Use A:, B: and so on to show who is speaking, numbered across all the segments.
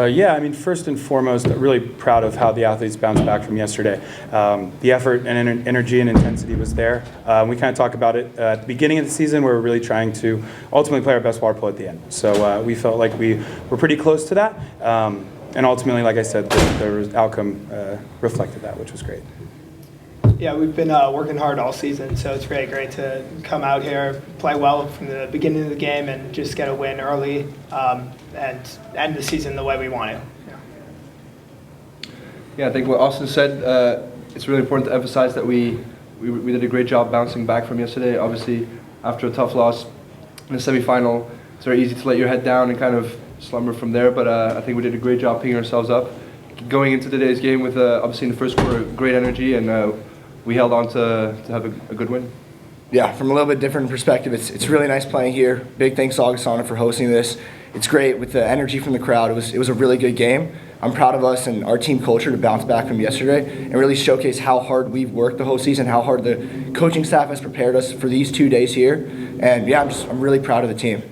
A: Yeah, I mean, first and foremost, really proud of how the athletes bounced back from yesterday. The effort and energy and intensity was there. We kind of talked about it at the beginning of the season, where we're really trying to ultimately play our best water polo at the end. So we felt like we were pretty close to that. And ultimately, like I said, the outcome reflected that, which was great.
B: Yeah, we've been working hard all season, so it's really great to come out here, play well from the beginning of the game, and just get a win early and end the season the way we want to.
C: Yeah, I think what Austin said, it's really important to emphasize that we did a great job bouncing back from yesterday. Obviously, after a tough loss in the semifinal, it's very easy to let your head down and kind of slumber from there, but I think we did a great job picking ourselves up. Going into today's game with, obviously in the first quarter, great energy, and we held on to have a good win.
D: Yeah, from a little bit different perspective, it's really nice playing here. Big thanks to Augustana for hosting this. It's great with the energy from the crowd. It was a really good game. I'm proud of us and our team culture to bounce back from yesterday and really showcase how hard we've worked the whole season, how hard the coaching staff has prepared us for these 2 days here. And yeah, I'm really proud of the team.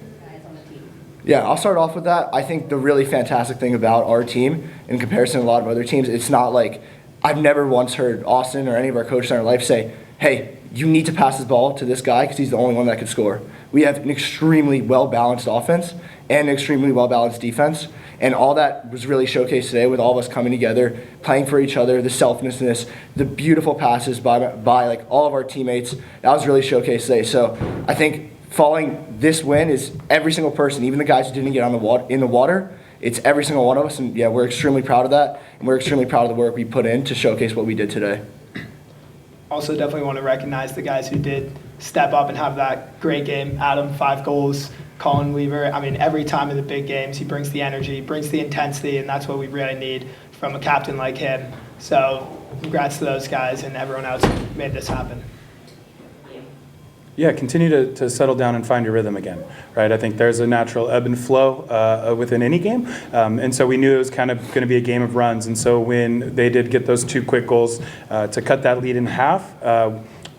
D: Yeah, I'll start off with that. I think the really fantastic thing about our team in comparison to a lot of other teams, it's not like I've never once heard Austin or any of our coaches in our life say, hey, you need to pass this ball to this guy because he's the only one that could score. We have an extremely well-balanced offense and an extremely well-balanced defense, and all that was really showcased today with all of us coming together, playing for each other, the selflessness, the beautiful passes by like all of our teammates. That was really showcased today. So I think following this win is every single person, even the guys who didn't get on in the water, it's every single one of us, and yeah, we're extremely proud of that, and we're extremely proud of the work we put in to showcase what we did today.
B: Also definitely want to recognize the guys who did step up and have that great game. Adam, 5 goals. Colin Weaver, I mean, every time in the big games, he brings the energy, brings the intensity, and that's what we really need from a captain like him. So congrats to those guys and everyone else who made this happen.
A: Yeah, continue to settle down and find your rhythm again, right? I think there's a natural ebb and flow within any game, and so we knew it was kind of going to be a game of runs. And so when they did get those 2 quick goals to cut that lead in half,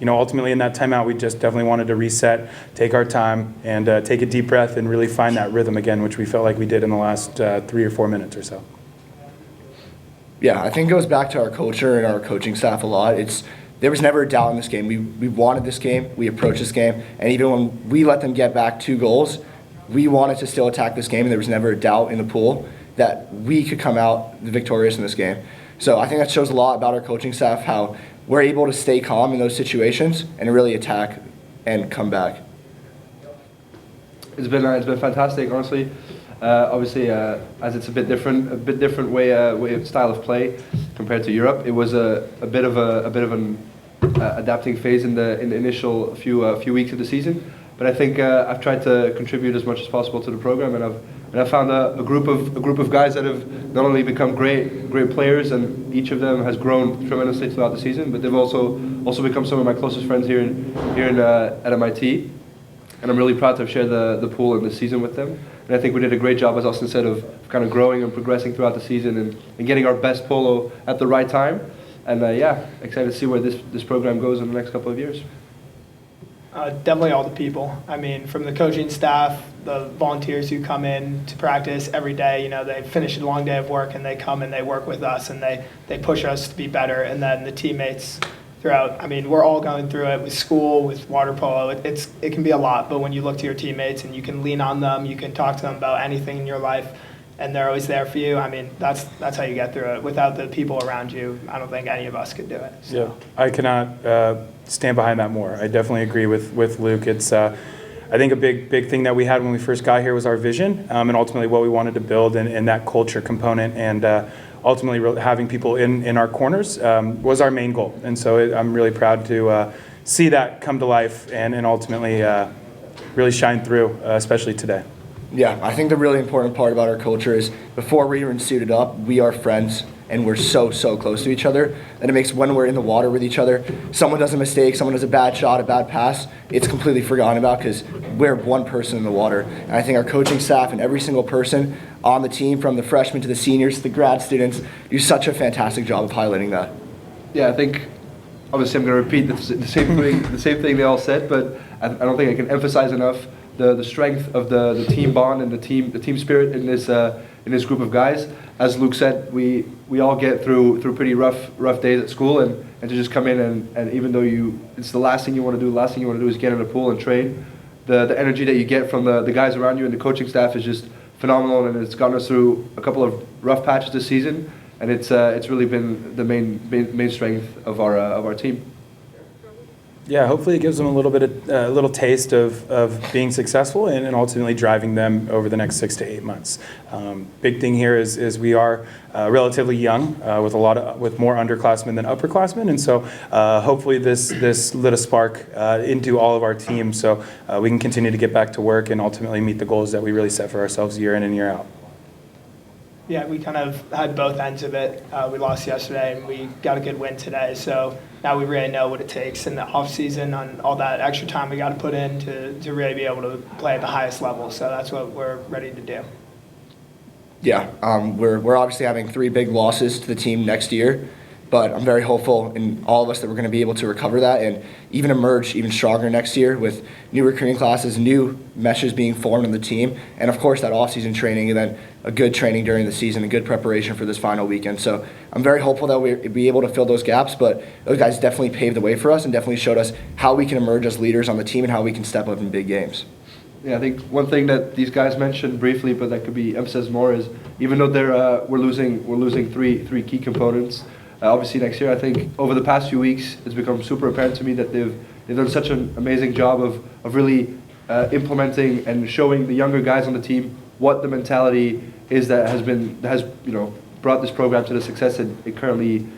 A: ultimately in that timeout, we just definitely wanted to reset, take our time, and take a deep breath and really find that rhythm again, which we felt like we did in the last 3 or 4 minutes or so.
D: Yeah, I think it goes back to our culture and our coaching staff a lot. There was never a doubt in this game. We wanted this game, we approached this game, and even when we let them get back 2 goals, we wanted to still attack this game, and there was never a doubt in the pool that we could come out victorious in this game. So I think that shows a lot about our coaching staff, how we're able to stay calm in those situations and really attack and come back.
C: It's been fantastic, honestly. Obviously, as it's a bit different way style of play compared to Europe. It was a bit of an adapting phase in the initial few weeks of the season. But I think I've tried to contribute as much as possible to the program, and I've found a group of guys that have not only become great players, and each of them has grown tremendously throughout the season, but they've also become some of my closest friends here at MIT. And I'm really proud to have shared the pool and the season with them. And I think we did a great job, as Austin said, of kind of growing and progressing throughout the season and getting our best polo at the right time. And excited to see where this program goes in the next couple of years.
B: Definitely all the people. I mean, from the coaching staff, the volunteers who come in to practice every day, they finish a long day of work and they come and they work with us and they push us to be better. And then the teammates throughout, I mean, we're all going through it with school, with water polo. It can be a lot, but when you look to your teammates and you can lean on them, you can talk to them about anything in your life, and they're always there for you. I mean, that's how you get through it. Without the people around you, I don't think any of us could do it. So.
A: Yeah, I cannot stand behind that more. I definitely agree with Luke. It's I think a big thing that we had when we first got here was our vision, and ultimately what we wanted to build, and that culture component, and ultimately having people in our corners was our main goal. And so I'm really proud to see that come to life and ultimately really shine through, especially today.
D: Yeah, I think the really important part about our culture is before we're even suited up, we are friends and we're so close to each other that it makes when we're in the water with each other, someone does a mistake, someone does a bad shot, a bad pass, it's completely forgotten about because we're one person in the water. And I think our coaching staff and every single person on the team, from the freshmen to the seniors to the grad students, do such a fantastic job of highlighting that.
C: Yeah, I think obviously I'm going to repeat the same thing they all said, but I don't think I can emphasize enough the strength of the team bond and the team spirit in in this group of guys. As Luke said, we all get through pretty rough days at school, and to just come in and even though it's the last thing you want to do, is get in a pool and train. The energy that you get from the guys around you and the coaching staff is just phenomenal, and it's gotten us through a couple of rough patches this season, and it's really been the main strength of our team.
A: Yeah, hopefully it gives them a little taste of being successful and ultimately driving them over the next 6 to 8 months. Big thing here is we are relatively young with more underclassmen than upperclassmen, and so hopefully this lit a spark into all of our teams, so we can continue to get back to work and ultimately meet the goals that we really set for ourselves year in and year out.
B: Yeah, we kind of had both ends of it. We lost yesterday, and we got a good win today. So now we really know what it takes in the off season and all that extra time we got to put in to really be able to play at the highest level. So that's what we're ready to do.
D: Yeah, we're obviously having 3 big losses to the team next year, but I'm very hopeful in all of us that we're going to be able to recover that and even emerge even stronger next year with new recruiting classes, new meshes being formed on the team, and of course that off-season training and then a good training during the season and good preparation for this final weekend. So I'm very hopeful that we'll be able to fill those gaps, but those guys definitely paved the way for us and definitely showed us how we can emerge as leaders on the team and how we can step up in big games.
C: Yeah, I think one thing that these guys mentioned briefly, but that could be emphasized more, is even though we're losing three key components. Obviously, next year, I think over the past few weeks, it's become super apparent to me that they've done such an amazing job of really implementing and showing the younger guys on the team what the mentality is that has brought this program to the success it currently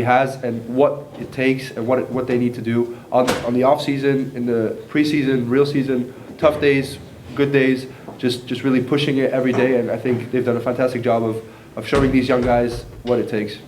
C: has, and what it takes and what they need to do on the off season, in the preseason, real season, tough days, good days, just really pushing it every day. And I think they've done a fantastic job of showing these young guys what it takes.